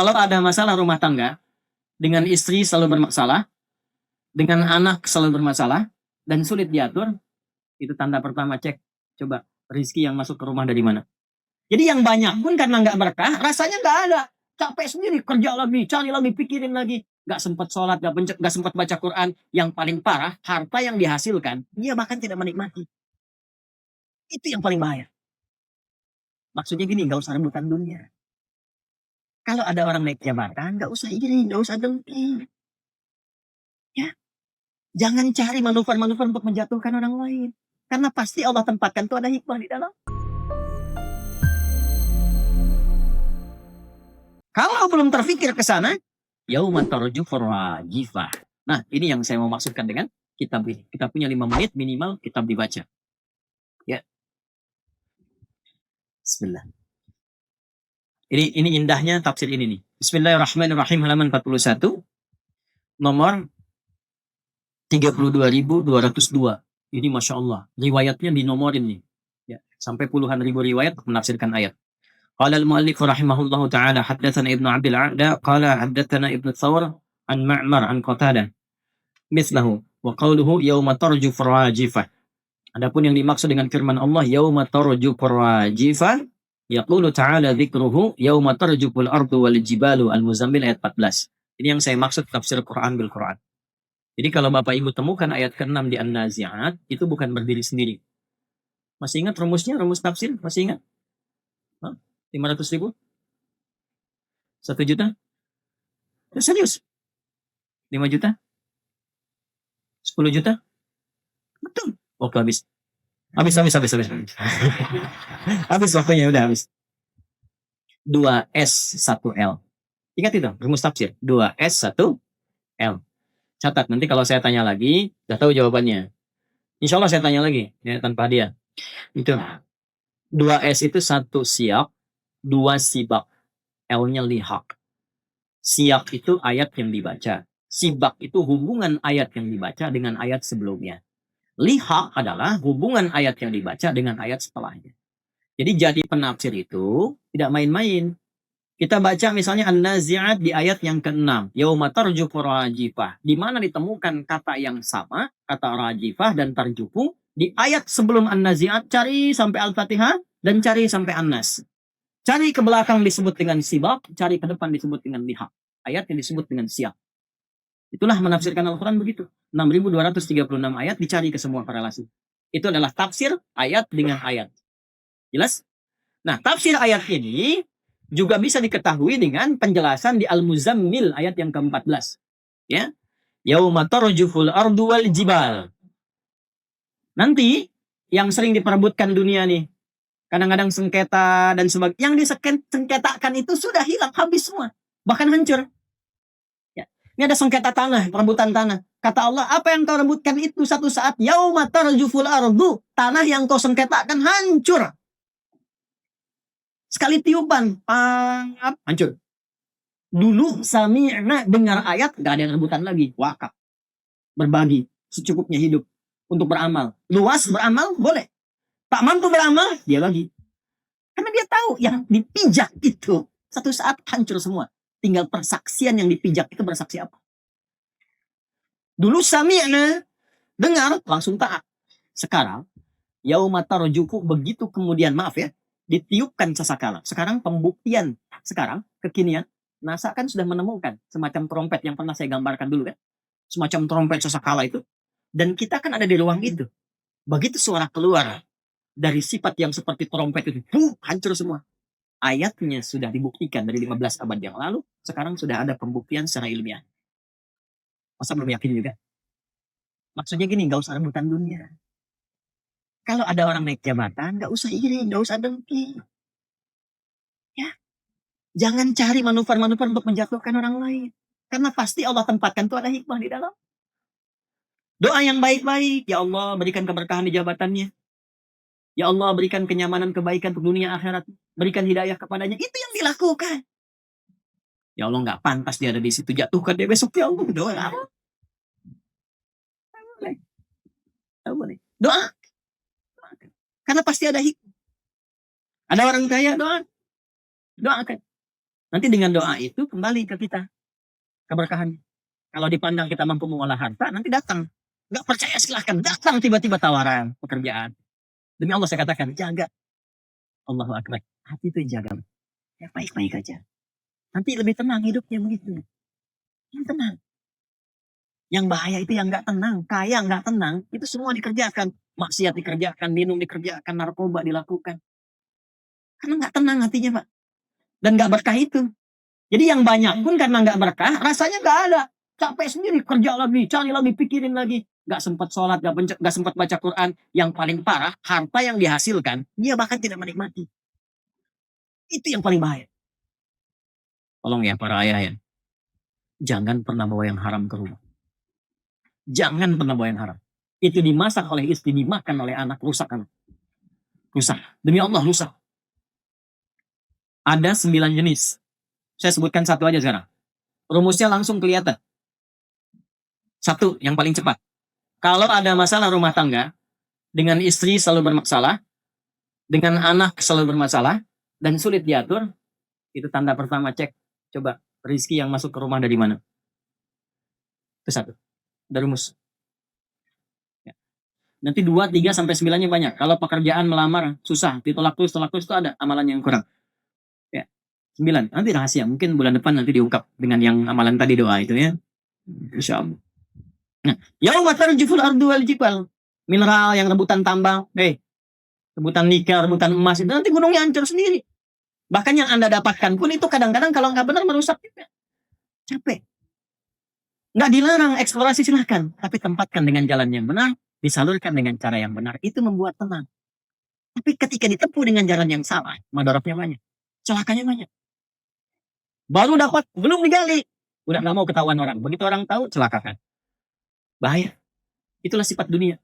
Kalau ada masalah rumah tangga, dengan istri selalu bermasalah, dengan anak selalu bermasalah, dan sulit diatur, itu tanda pertama cek. Coba rezeki yang masuk ke rumah dari mana. Jadi yang banyak pun karena nggak berkah, rasanya nggak ada. Capek sendiri, kerja lagi, cari lagi, pikirin lagi. Nggak sempat sholat, nggak sempat baca Quran. Yang paling parah, harta yang dihasilkan, dia bahkan tidak menikmati. Itu yang paling bahaya. Maksudnya gini, nggak usah rebutan dunia. Kalau ada orang naik jabatan, nggak usah iri, nggak usah dengki. Ya, jangan cari manuver-manuver untuk menjatuhkan orang lain. Karena pasti Allah tempatkan itu ada hikmah di dalam. Kalau belum terfikir ke sana, yauma tarjufur rajifah. Nah, ini yang saya mau maksudkan dengan kitab ini. Kita punya 5 menit minimal kitab dibaca. Ya. Bismillah. Ini indahnya tafsir ini nih. Bismillahirrahmanirrahim halaman 41. Nomor 32.202. Ini Masya Allah. Riwayatnya dinomorin nih. Ya, sampai puluhan ribu riwayat menafsirkan ayat. Qala al-muallif rahimahullahu ta'ala haddatsana Ibnu Abdul A'la qala haddatsana Ibnu Thawr an Ma'mar an Qatadah mislahu wa qawluhu yauma tarjufur rajifah. Adapun yang dimaksud dengan firman Allah yauma tarjufur rajifah yaqulu ta'ala dzikruhu yauma tarjuful ardu wal jibalu al-Muzammil ayat 14. Ini yang saya maksud tafsir Quran bil Quran. Jadi kalau Bapak Ibu temukan ayat ke-6 di An-Nazi'at itu bukan berdiri sendiri. Masih ingat rumusnya, rumus tafsir? Masih ingat? 500.000? 1 juta? Serius? 5 juta? 10 juta? Betul. Waktu habis. Habis. Habis waktunya, udah habis. 2S 1L. Ingat itu, rumus tafsir. 2S 1L. Catat, nanti kalau saya tanya lagi, udah tahu jawabannya. Insya Allah saya tanya lagi, ya, tanpa hadiah. Itu. 2S itu 1 siyak, 2 sibak. L-nya lihak. Siyak itu ayat yang dibaca. Sibak itu hubungan ayat yang dibaca dengan ayat sebelumnya. Lihak adalah hubungan ayat yang dibaca dengan ayat setelahnya. Jadi jadi penafsir itu tidak main-main. Kita baca misalnya An-Nazi'at di ayat yang ke-6. Yauma tarjufu rajifah. Di mana ditemukan kata yang sama, kata rajifah dan tarjufu. Di ayat sebelum An-Nazi'at cari sampai Al-Fatihah dan cari sampai An-Nas. Cari ke belakang disebut dengan sibak, cari ke depan disebut dengan lihak. Ayat yang disebut dengan siyak. Itulah menafsirkan Al-Quran begitu. 6.236 ayat dicari ke semua korelasi. Itu adalah tafsir ayat dengan ayat. Jelas? Nah, tafsir ayat ini juga bisa diketahui dengan penjelasan di Al-Muzammil ayat yang ke-14. Ya. Yauma tarjuful ardu wal jibal. Nanti yang sering diperebutkan dunia nih, kadang-kadang sengketa dan sebagainya. Yang disengketakan itu sudah hilang, habis semua. Bahkan hancur. Ya. Ini ada sengketa tanah, perebutan tanah. Kata Allah, apa yang kau rebutkan itu satu saat, yauma tarjuful ardu. Tanah yang kau sengketakan hancur. Sekali tiupan, hancur. Dulu sami'na dengar ayat, gak ada yang rebutan lagi. Wakaf. Berbagi, secukupnya hidup. Untuk beramal. Luas beramal, boleh. Tak mampu beramal, dia bagi. Karena dia tahu yang dipijak itu satu saat hancur semua. Tinggal persaksian yang dipijak itu bersaksi apa. Dulu sami'na dengar, langsung taat. Sekarang, yauma tarjufu begitu kemudian, maaf ya, ditiupkan sasakala. Sekarang pembuktian, sekarang kekinian, NASA kan sudah menemukan semacam trompet yang pernah saya gambarkan dulu kan. Semacam trompet sasakala itu. Dan kita kan ada di ruang itu. Begitu suara keluar dari sifat yang seperti trompet itu, hancur semua. Ayatnya sudah dibuktikan dari 15 abad yang lalu, sekarang sudah ada pembuktian secara ilmiah. Masa belum yakin juga? Maksudnya gini, gak usah rebutan dunia. Kalau ada orang naik jabatan, gak usah iri, gak usah dengki. Ya, jangan cari manuver-manuver untuk menjatuhkan orang lain. Karena pasti Allah tempatkan itu ada hikmah di dalam. Doa yang baik-baik, ya Allah berikan keberkahan di jabatannya. Ya Allah berikan kenyamanan, kebaikan untuk dunia akhirat. Berikan hidayah kepadanya. Itu yang dilakukan. Ya Allah gak pantas dia ada di situ. Jatuhkan dia besok, ya Allah. Doa. Boleh. Doa. Karena pasti ada hikmah. Ada orang kaya, doakan. Nanti dengan doa itu kembali ke kita keberkahan. Kalau dipandang kita mampu mengolah harta, nanti datang. Nggak percaya silahkan, datang tiba-tiba tawaran pekerjaan. Demi Allah saya katakan, jaga. Allahu Akbar. Hati itu jaga. Ya baik-baik aja. Nanti lebih tenang hidupnya begitu. Yang tenang. Yang bahaya itu yang nggak tenang. Kaya nggak tenang, itu semua dikerjakan. Maksiat dikerjakan, minum dikerjakan, narkoba dilakukan. Karena nggak tenang hatinya, Pak. Dan nggak berkah itu. Jadi yang banyak pun karena nggak berkah, rasanya nggak ada. Capek sendiri, kerja lagi, cari lagi, pikirin lagi. Nggak sempat sholat, nggak sempat baca Quran. Yang paling parah, harta yang dihasilkan, dia bahkan tidak menikmati. Itu yang paling bahaya. Tolong ya para ayah ya. Jangan pernah bawa yang haram ke rumah. Jangan pernah bawa yang haram. Itu dimasak oleh istri, dimakan oleh anak, rusak anak. Rusak. Demi Allah, rusak. Ada 9 jenis. Saya sebutkan satu aja sekarang. Rumusnya langsung kelihatan. Satu, yang paling cepat. Kalau ada masalah rumah tangga, dengan istri selalu bermasalah, dengan anak selalu bermasalah, dan sulit diatur, itu tanda pertama, cek. Coba, rezeki yang masuk ke rumah dari mana? Itu satu. Ada rumus. Ya. Nanti 2, 3, sampai 9-nya banyak. Kalau pekerjaan melamar, susah. Ditolak terus itu ada amalan yang kurang. Ya. 9. Nanti rahasia. Mungkin bulan depan nanti diungkap dengan yang amalan tadi doa itu ya. Insya Allah. Nah, yauma tarjuful ardu wal jibal. Mineral yang rebutan tambang, rebutan nikel, rebutan emas itu nanti gunungnya hancur sendiri. Bahkan yang Anda dapatkan pun itu kadang-kadang kalau nggak benar merusak juga. Capek. Nggak dilarang eksplorasi silahkan, tapi tempatkan dengan jalan yang benar, disalurkan dengan cara yang benar. Itu membuat tenang. Tapi ketika ditempuh dengan jalan yang salah, madaratnya banyak, celakanya banyak. Baru dapat, belum digali, udah nggak mau ketahuan orang. Begitu orang tahu, celakakan. Bahaya. Itulah sifat dunia.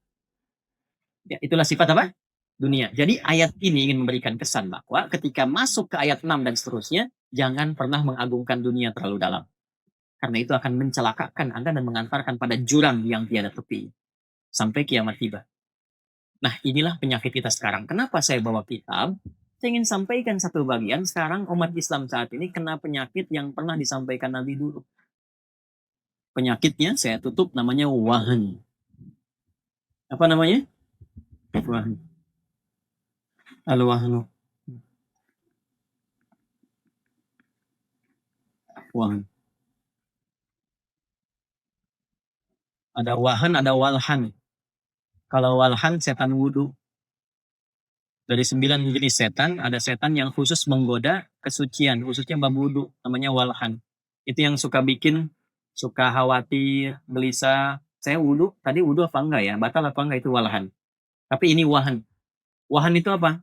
Ya, itulah sifat apa? Dunia. Jadi ayat ini ingin memberikan kesan bahwa ketika masuk ke ayat 6 dan seterusnya, jangan pernah mengagungkan dunia terlalu dalam. Karena itu akan mencelakakan Anda dan mengantarkan pada jurang yang tiada tepi. Sampai kiamat tiba. Nah, inilah penyakit kita sekarang. Kenapa saya bawa kitab? Saya ingin sampaikan satu bagian. Sekarang umat Islam saat ini kena penyakit yang pernah disampaikan Nabi dulu. Penyakitnya saya tutup namanya wahan. Apa namanya? Wahan. Al-wahnu. Wahan. Ada wahan, ada walhan. Kalau walhan, setan wudhu. Dari 9 jenis setan, ada setan yang khusus menggoda kesucian, khususnya bab wudhu, namanya walhan. Itu yang suka bikin, suka khawatir, gelisah. Saya wudhu, tadi wudhu apa enggak ya? Batal apa enggak, itu walhan. Tapi ini wahan. Wahan itu apa?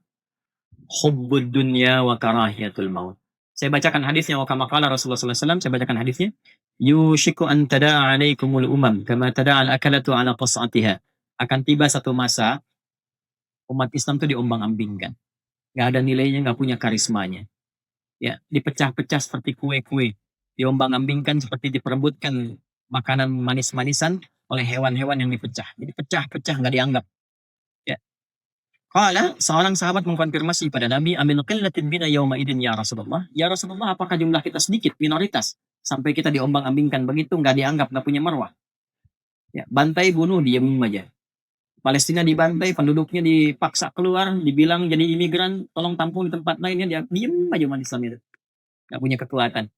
Hubbud dunya wa karahiyatul maut. Saya bacakan hadisnya, wa kama qala Rasulullah SAW, saya bacakan hadisnya. Yushiku an tada'a alaikumul umam, kama tada'al akalatu ala qas'atiha. Akan tiba satu masa, umat Islam itu diombang-ambingkan. Gak ada nilainya, gak punya karismanya. Ya, dipecah-pecah seperti kue-kue. Diombang-ambingkan seperti diperebutkan makanan manis-manisan oleh hewan-hewan yang dipecah. Jadi pecah-pecah, gak dianggap. Ya. Qala, seorang sahabat mengkonfirmasi pada Nabi, amin qillatin bina yawma idin ya Rasulullah. Ya Rasulullah, apakah jumlah kita sedikit, minoritas? Sampai kita diombang-ambingkan begitu, gak dianggap, gak punya marwah. Ya, bantai, bunuh, diem aja. Palestina dibantai, penduduknya dipaksa keluar, dibilang jadi imigran, tolong tampung di tempat lainnya, dia diem aja umat Islam itu. Gak punya kekuatan.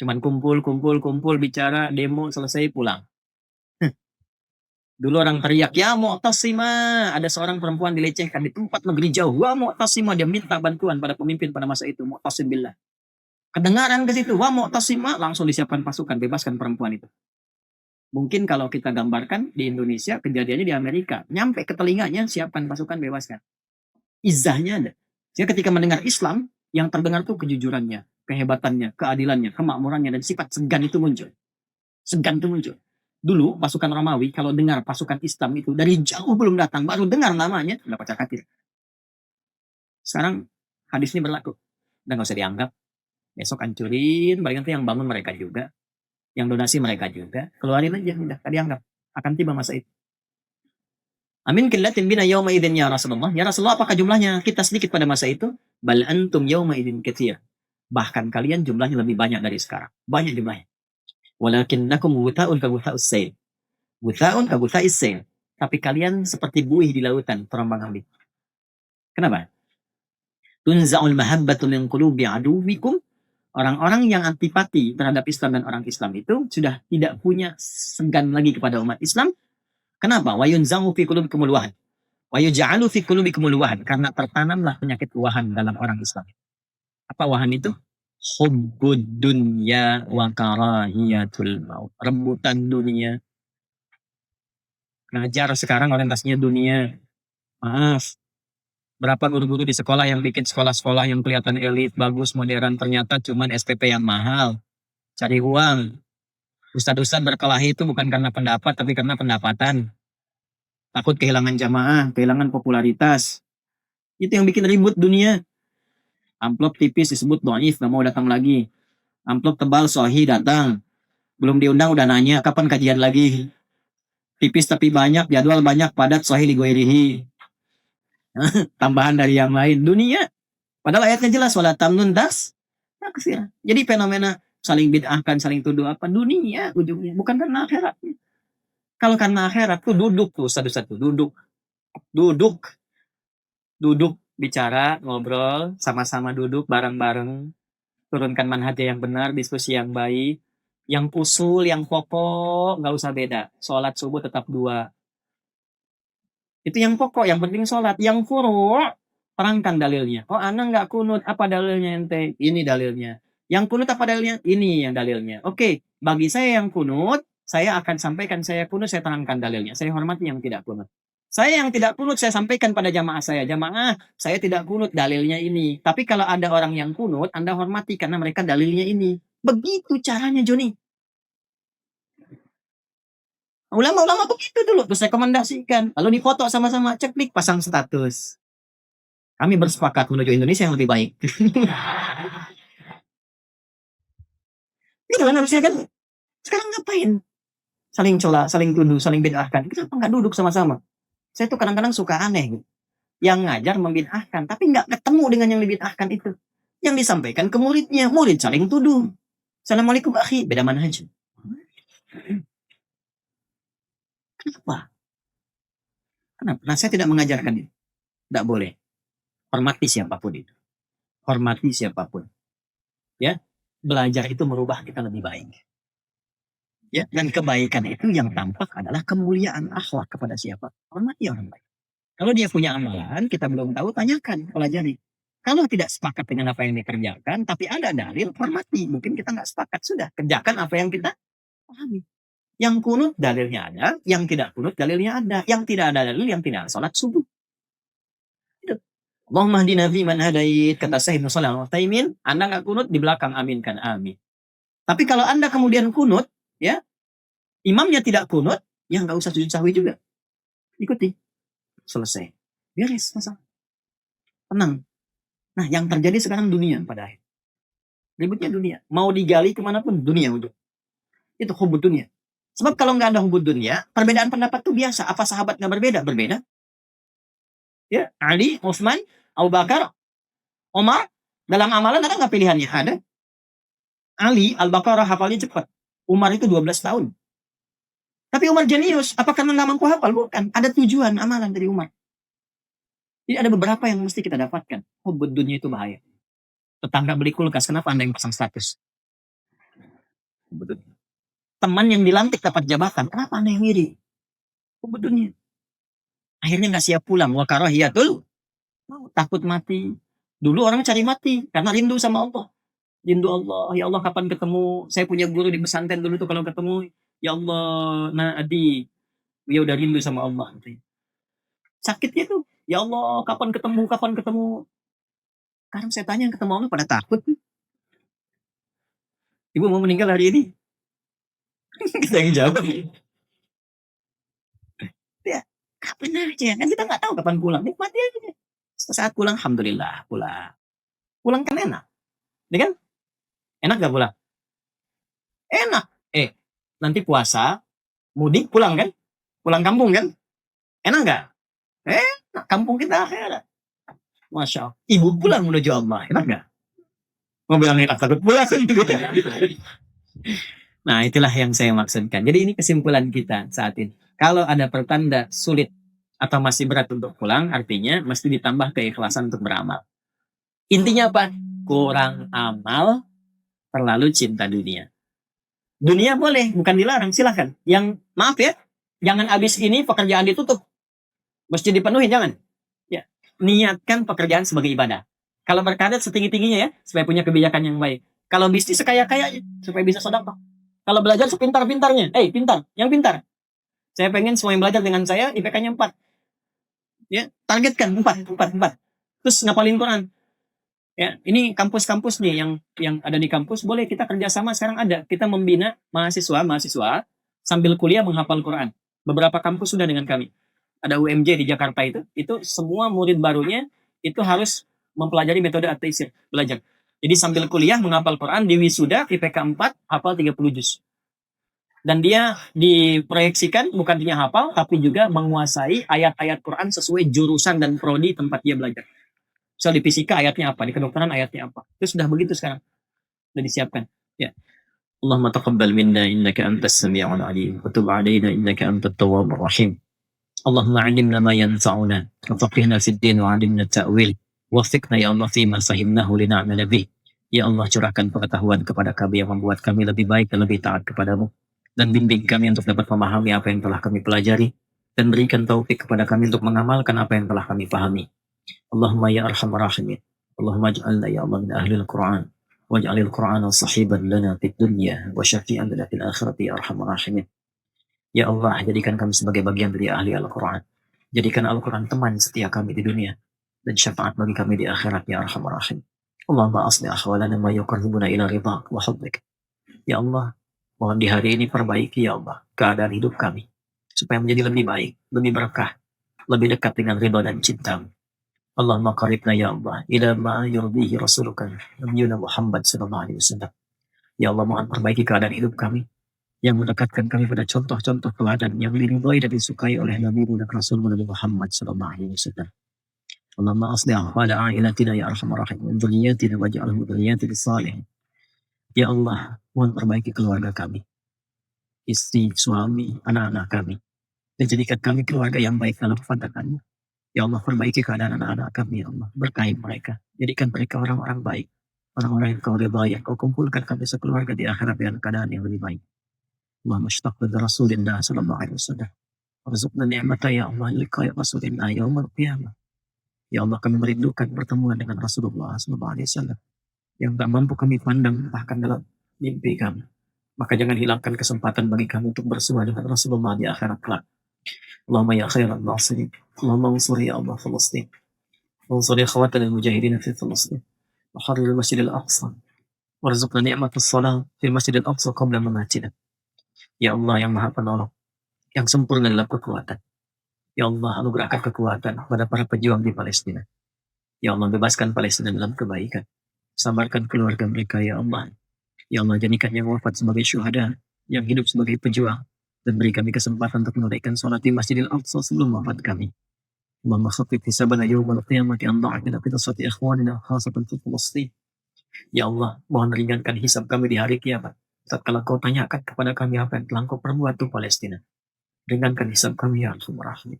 Cuman kumpul, bicara, demo, selesai, pulang. Dulu orang teriak, ya Mu'tasimah. Ada seorang perempuan dilecehkan di tempat negeri jauh. Wah Mu'tasimah, dia minta bantuan pada pemimpin pada masa itu. Mu'tasim billah. Kedengaran ke situ, wah Mu'tasimah, langsung disiapkan pasukan, bebaskan perempuan itu. Mungkin kalau kita gambarkan di Indonesia, kejadiannya di Amerika. Nyampe ke telinganya, siapkan pasukan, bebaskan. Izahnya ada. Jadi ketika mendengar Islam, yang terdengar tuh kejujurannya, kehebatannya, keadilannya, kemakmurannya, dan sifat segan itu muncul. Segan itu muncul. Dulu pasukan Romawi kalau dengar pasukan Islam itu dari jauh belum datang, baru dengar namanya, udah pecah kafir. Sekarang hadis ini berlaku. Udah gak usah dianggap. Besok hancurin, paling nanti yang bangun mereka juga. Yang donasi mereka juga. Keluarin aja, udah gak dianggap. Akan tiba masa itu. Amin qillatin bina yawma idin ya Rasulullah. Ya Rasulullah, apakah jumlahnya kita sedikit pada masa itu? Bal antum yawma idin katsir. Bahkan kalian jumlahnya lebih banyak dari sekarang. Banyak jumlahnya. Walakinnakum ghutha'un ka ghutha'us sail. Ghutha'un ka ghutha'is sail. Tapi kalian seperti buih di lautan, terombang-ambing. Kenapa? Tunza'ul mahabbatu min qulubi aduwikum. Orang-orang yang antipati terhadap Islam dan orang Islam itu sudah tidak punya segan lagi kepada umat Islam. Kenapa? Wa yunza'u fi qulubikumul wahan. Wa yuj'alu fi qulubikumul wahan. Karena tertanamlah penyakit wahan dalam orang Islam. Apa wahan itu? Hubbud dunya wa karahiyatul maut. Rebutan dunia. Ngajar sekarang orientasinya dunia. Maaf. Berapa guru-guru di sekolah yang bikin sekolah-sekolah yang kelihatan elit, bagus, modern, ternyata cuman SPP yang mahal. Cari uang. Ustadz-ustadz berkelahi itu bukan karena pendapat, tapi karena pendapatan. Takut kehilangan jamaah, kehilangan popularitas. Itu yang bikin ribut dunia. Amplop tipis disebut dhaif, gak mau datang lagi. Amplop tebal sohi datang. Belum diundang udah nanya, kapan kajian lagi? Tipis tapi banyak, jadwal banyak, padat sohi ligoirihi. Tambahan dari yang lain. Dunia. Padahal ayatnya jelas, wala tamnun das. Jadi fenomena saling bid'ahkan, saling tuduh apa? Dunia ujungnya. Bukan karena akhirat. Kalau karena akhirat tuh duduk tuh, ustadz tuh duduk. Duduk, bicara, ngobrol, sama-sama duduk bareng-bareng. Turunkan manhaj yang benar, diskusi yang baik. Yang usul, yang pokok, nggak usah beda. Sholat subuh tetap 2. Itu yang pokok, yang penting sholat. Yang furu', terangkan dalilnya. Oh, ana nggak kunut, apa dalilnya ente? Ini dalilnya. Yang kunut apa dalilnya? Ini yang dalilnya. Oke, bagi saya yang kunut, saya akan sampaikan saya kunut, saya terangkan dalilnya. Saya hormati yang tidak kunut. Saya yang tidak kunut, saya sampaikan pada jamaah saya. Jamaah, saya tidak kunut, dalilnya ini. Tapi kalau ada orang yang kunut, Anda hormati karena mereka dalilnya ini. Begitu caranya, Joni. Ulama-ulama begitu dulu, terus rekomendasikan. Lalu difoto sama-sama, ceklik, pasang status. Kami bersepakat menuju Indonesia yang lebih baik. Gitu kan harusnya kan. Sekarang ngapain? Saling cola, saling tuduh, saling bid'ahkan. Kenapa nggak duduk sama-sama? Saya tuh kadang-kadang suka aneh. Gitu. Yang ngajar membid'ahkan, tapi nggak ketemu dengan yang dibid'ahkan itu. Yang disampaikan ke muridnya, murid saling tuduh. Assalamualaikum akhi, beda manhaj. Kenapa? Kenapa? Nah, saya tidak mengajarkan itu. Tidak boleh. Hormati siapapun itu. Hormati siapapun. Ya, belajar itu merubah kita lebih baik. Ya, dan kebaikan itu yang tampak adalah kemuliaan akhlak kepada siapa? Hormati orang baik. Kalau dia punya amalan, kita belum tahu, tanyakan, pelajari. Kalau tidak sepakat dengan apa yang dikerjakan, tapi ada dalil, hormati. Mungkin kita nggak sepakat, sudah. Kerjakan apa yang kita pahami. Yang kunut dalilnya ada, yang tidak kunut dalilnya ada. Yang tidak ada dalil, yang tidak salat subuh. Allahumma hdina fi man hadait, kata Syekh Ibnu Shalih Al-Utsaimin, Anda nggak kunut di belakang, aminkan, amin. Tapi kalau Anda kemudian kunut, ya, imamnya tidak kunut, ya nggak usah sujud sahwi juga. Ikuti. Selesai. Beres masalah. Tenang. Nah, yang terjadi sekarang dunia pada akhir. Ributnya dunia. Mau digali kemanapun, dunia ujung. Itu hubud dunia. Sebab kalau nggak ada hubud dunia, perbedaan pendapat itu biasa. Apa sahabat nggak berbeda? Berbeda. Ya, Ali, Utsman, Abu Bakar, Omar, dalam amalan ada nggak pilihannya? Ada. Ali, Al-Baqarah hafalnya cepat. Umar itu 12 tahun. Tapi Umar jenius. Apa karena nggak mampu hafal? Bukan. Ada tujuan amalan dari Umar. Jadi ada beberapa yang mesti kita dapatkan. Hubud dunia itu bahaya. Tetangga beli kulkas, kenapa Anda yang pasang status? Hubud dunia. Teman yang dilantik dapat jabatan, kenapa Anda yang iri? Hubud dunia. Akhirnya nggak siap pulang. Wa karahiyatul maut, takut mati. Dulu orang cari mati karena rindu sama Allah. Rindu Allah, ya Allah kapan ketemu? Saya punya guru di pesantren dulu tuh kalau ketemu, ya Allah, nah Adi, dia udah rindu sama Allah. Sakitnya tuh, ya Allah kapan ketemu, kapan ketemu? Sekarang saya tanya yang ketemu Allah pada takut. Ibu mau meninggal hari ini? Kita yang jawab. Ya, kapan aja, kan kita nggak tahu kapan pulang. Nikmati aja. Saat pulang, alhamdulillah pulang. Pulang kan enak, ya kan? Enak gak pulang? Enak. Nanti puasa, mudik pulang kan? Pulang kampung kan? Enak gak? Enak. Kampung kita akhirat. Masya Allah. Ibu pulang menuju Allah. Enak gak? Mau bilang enak takut pulang. Nah, itulah yang saya maksudkan. Jadi ini kesimpulan kita saat ini. Kalau ada pertanda sulit atau masih berat untuk pulang, artinya mesti ditambah keikhlasan untuk beramal. Intinya apa? Kurang amal, terlalu cinta dunia. Dunia boleh, bukan dilarang, silahkan. Yang maaf ya, jangan abis ini pekerjaan ditutup. Mesti dipenuhi, jangan. Ya, niatkan pekerjaan sebagai ibadah. Kalau berkarir setinggi-tingginya ya, supaya punya kebijakan yang baik. Kalau bisnis sekaya-kayanya, supaya bisa sedekah. Kalau belajar sepintar-pintarnya, pintar, yang pintar. Saya pengen semua yang belajar dengan saya, IPK-nya 4. Ya, targetkan 4. Terus ngapalin Quran. Ya, ini kampus-kampus nih yang ada di kampus, boleh kita kerjasama sekarang ada. Kita membina mahasiswa sambil kuliah menghafal Quran. Beberapa kampus sudah dengan kami. Ada UMJ di Jakarta itu semua murid barunya itu harus mempelajari metode at-taisir, belajar. Jadi sambil kuliah menghafal Quran, di wisuda IPK 4, hafal 30 juz. Dan dia diproyeksikan bukan hanya hafal, tapi juga menguasai ayat-ayat Quran sesuai jurusan dan prodi tempat dia belajar. Misal di fisika ayatnya apa, di kedokteran ayatnya apa. Itu sudah begitu sekarang. Sudah disiapkan. Ya. Allahumma taqabbal minna innaka antas sami'ul alim wa tub 'alaina innaka antat tawwabur rahim. Allahumma 'allimna ma yanfa'una wa faqihna fid din wa 'allimna ta'wil. Wafiqna ya Allah fima fahimnahu lina'mala bih. Ya Allah, curahkan pengetahuan kepada kami yang membuat kami lebih baik dan lebih taat kepadamu. Dan bimbing kami untuk dapat memahami apa yang telah kami pelajari. Dan berikan taufik kepada kami untuk mengamalkan apa yang telah kami pahami. Allahumma ya arhamar rahimin. Allahumma ij'alna ya Allah min ahlil Qur'an. Waj'alil Qur'ana sahiban lana fid dunya wa syafi'an lana fil akhirati ya arhamar rahimin. Ya Allah, jadikan kami sebagai bagian dari ahli Al-Quran. Jadikan Al-Quran teman setia kami di dunia dan syafaat bagi kami di akhirat ya arhamar rahim. Allahumma asli ahwalana ma yuqarribuna ila ridhak wa hublik. Ya Allah, mohon di hari ini perbaiki ya Allah keadaan hidup kami supaya menjadi lebih baik, lebih berkah, lebih dekat dengan ridha dan cinta-Mu. Allahumma qaribna ya Allah ila ma yurdihi rasuluka nabiyuna Muhammad sallallahu alaihi wasallam. Ya Allah, mohon perbaiki keadaan hidup kami yang mendekatkan kami pada contoh-contoh teladan yang diridhai dan disukai oleh Nabi dan Rasul Nabi Muhammad sallallahu alaihi wasallam. Allahumma aslih ahwala ailatina ya arhamar rahim wa dzurriyyatina waj'alhum dzurriyyatan salihin. Ya Allah, mohon perbaiki keluarga kami, istri, suami, anak-anak kami, dan jadikan kami keluarga yang baik dalam pandangan-Mu. Ya Allah, perbaiki keadaan anak-anak kami, ya Allah. Berkahi mereka. Jadikan mereka orang-orang baik. Orang-orang yang Kau ridhai, yang Kau kumpulkan kami sekeluarga di akhirat dengan keadaan yang lebih baik. Allahumma ashtaq bi Rasulillah sallallahu alaihi wasallam. Warzuqna ni'mata ya Allah liqa'i Rasulillah yaumil qiyamah. Ya Allah, kami merindukan pertemuan dengan Rasulullah sallallahu alaihi wasallam yang tak mampu kami pandang bahkan dalam mimpi kami. Maka jangan hilangkan kesempatan bagi kami untuk bersua dengan Rasulullah di akhirat kelak. Allahumma ya khairan nasirin. Allahumma unsur ya Allah Filistin. Unsur ikhwatan al-mujahidin fi Filistin. Wa harrir al-masjid al-aqsa. Warzuqna ni'matas salat fi masjid al-aqsa qabla mamatina. Ya Allah yang Maha Penolong, yang sempurna dalam kekuatan. Ya Allah, anugerahkan kekuatan kepada para pejuang di Palestina. Ya Allah, bebaskan Palestina dalam kebaikan. Sabarkan keluarga mereka, ya Allah. Ya Allah, jadikan yang wafat sebagai syuhada, yang hidup sebagai pejuang, dan beri kami kesempatan untuk menunaikan sholat di Masjidil Aqsa sebelum wafat kami. Allahumma khaffif hisabana yawmal qiyamati an da'afina fi tasati ikhwanina khasatan fi Filistin. Ya Allah, mohon ringankan hisab kami di hari kiamat. Tatkala Kau tanyakan kepada kami apa yang telah Kau perbuat di Palestina. Ringankan hisab kami ya Arhamar Rahimin.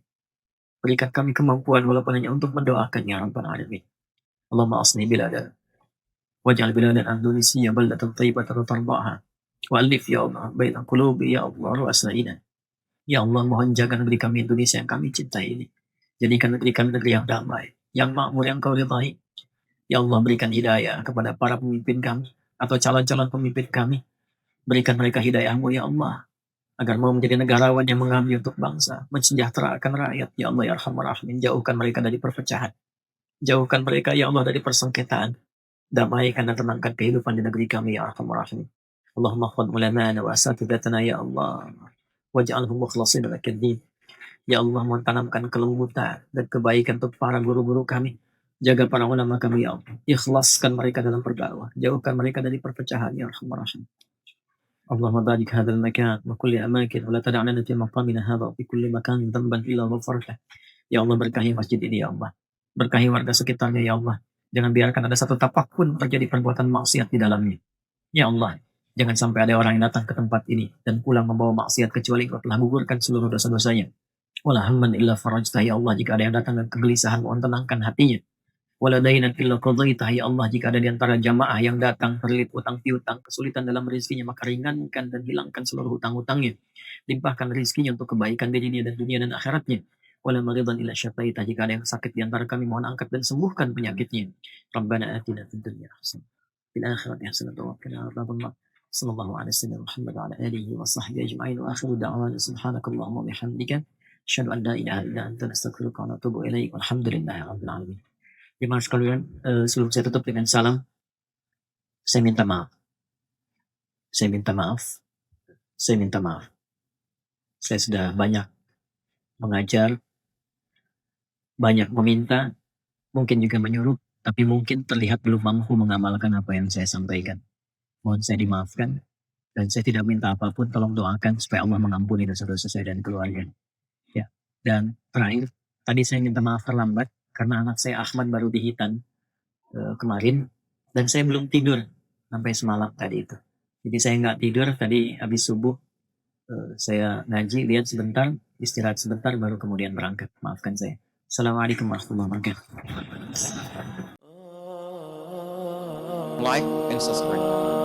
Berikan kami kemampuan walaupun hanya untuk mendoakan ya Rabbal Alamin. Allahumma asni biladana. Waj'al biladana Indonesia baldatan thayyibatan tardaha. Wa'alif ya Allah baina qulubi ya Allah ru'asnaina. Ya Allah, mohon jaga negeri kami Indonesia yang kami cintai ini. Jadikan negeri kami negeri yang damai, yang makmur, yang Kau ridhai. Ya Allah, berikan hidayah kepada para pemimpin kami atau calon-calon pemimpin kami. Berikan mereka hidayah-Mu ya Allah, agar mau menjadi negarawan yang mengabdi untuk bangsa, mensejahterakan rakyat ya Allah ya Arhamar Rahimin. Jauhkan mereka dari perpecahan, jauhkan mereka ya Allah dari persengketaan. Damaikan dan tenangkan kehidupan di negeri kami ya Arhamar Rahimin. Allahumma khud ulamana wa asatidatana ya Allah, waj'alhum mukhlasin lak-din. Ya Allah, mohon tanamkan kelembutan dan kebaikan untuk para guru-guru kami. Jaga para ulama kami ya Allah. Ikhlaskan mereka dalam berdakwah. Jauhkan mereka dari perpecahan ya Arhamar Rahimin. اللهم بارك هذا المكان وكل أماكن ولا تدع لنا في مقامنا هذا وفي كل مكان ذنبا إلا غفرته. Ya Allah, berkahi masjid ini ya Allah. Berkahi warga sekitarnya ya Allah. Jangan biarkan ada satu tapak pun terjadi perbuatan maksiat di dalamnya. Ya Allah, jangan sampai ada orang yang datang ke tempat ini dan pulang membawa maksiat kecuali Engkau telah gugurkan seluruh dosa-dosanya. Wala hamman illa farajtah, ya Allah, jika ada yang datang dengan kegelisahan, mohon tenangkan hatinya. Wala dainan illa qadaitah, ya Allah, jika ada di antara jamaah yang datang terlilit utang piutang, kesulitan dalam rezekinya, maka ringankan dan hilangkan seluruh hutang-hutangnya. Limpahkan rezekinya untuk kebaikan dirinya dan dunia dan akhiratnya. Wala maridan illa syafaitah, jika ada yang sakit di antara kami, mohon angkat dan sembuhkan penyakitnya. Rabbana atina fid dunya hasanah, fil akhirati hasanah wa qina adzabannar. Sallallahu alaihi wasallam Muhammad wa ala alihi wa sahbihi ajma'in, wa akhiru da'wana subhanakallahumma wa bihamdika asyhadu an la ilaha illa anta astaghfiruka wa atubu ilaik. Walhamdulillahi rabbil alamin. Jemaah sekalian, sebelum saya tutup dengan salam, saya minta maaf. Saya minta maaf. Saya minta maaf. Saya sudah banyak mengajar, banyak meminta, mungkin juga menyuruh, tapi mungkin terlihat belum mampu mengamalkan apa yang saya sampaikan. Mohon saya dimaafkan, dan saya tidak minta apapun, tolong doakan supaya Allah mengampuni dosa-dosa saya dan keluarga. Ya. Dan terakhir, tadi saya minta maaf terlambat, karena anak saya Ahmad baru dihitan kemarin, dan saya belum tidur sampai semalam tadi itu. Jadi saya nggak tidur tadi habis subuh, saya ngaji, lihat sebentar, istirahat sebentar, baru kemudian berangkat. Maafkan saya. Assalamualaikum warahmatullahi wabarakatuh. Like and subscribe.